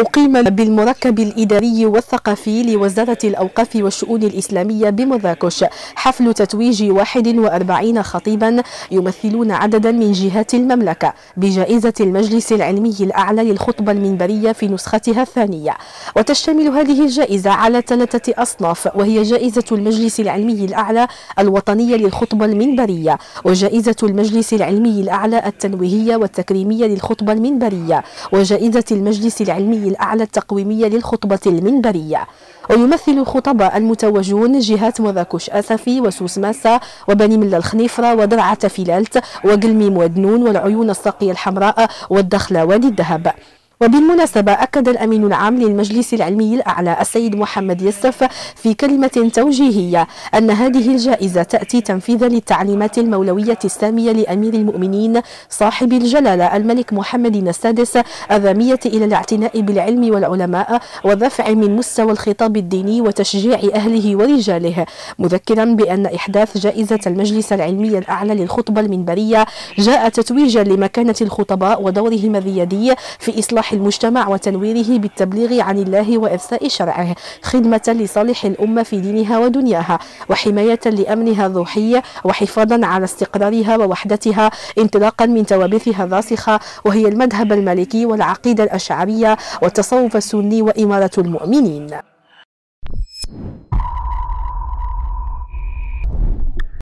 أقيم بالمركب الإداري والثقافي لوزارة الأوقاف والشؤون الإسلامية بمراكش حفل تتويج 41 خطيبا يمثلون عددا من جهات المملكة بجائزة المجلس العلمي الأعلى للخطبة المنبرية في نسختها الثانية. وتشتمل هذه الجائزة على 3 أصناف، وهي جائزة المجلس العلمي الأعلى الوطنية للخطبة المنبرية، وجائزة المجلس العلمي الأعلى التنويهية والتكريمية للخطبة المنبرية، وجائزة المجلس العلمي الأعلى التقويمية للخطبة المنبرية. ويمثل الخطباء المتوجون جهات مراكش أسفي وسوس ماسا وبني ملا الخنيفرة ودرعة فيلالت وقلميم ودنون والعيون الساقية الحمراء والدخلة وادي الذهب. وبالمناسبة أكد الأمين العام للمجلس العلمي الأعلى السيد محمد يسف في كلمة توجيهية أن هذه الجائزة تأتي تنفيذا للتعليمات المولوية السامية لأمير المؤمنين صاحب الجلالة الملك محمد السادس الرامية إلى الاعتناء بالعلم والعلماء والرفع من مستوى الخطاب الديني وتشجيع أهله ورجاله، مذكرا بأن إحداث جائزة المجلس العلمي الأعلى للخطبة المنبرية جاء تتويجا لمكانة الخطباء ودورهم الريادي في إصلاح المجتمع وتنويره بالتبليغ عن الله وإرساء شرعه، خدمة لصالح الأمة في دينها ودنياها، وحماية لأمنها الروحي، وحفاظا على استقرارها ووحدتها، انطلاقا من توابثها الراسخة وهي المذهب المالكي والعقيدة الأشعرية والتصوف السني وإمارة المؤمنين.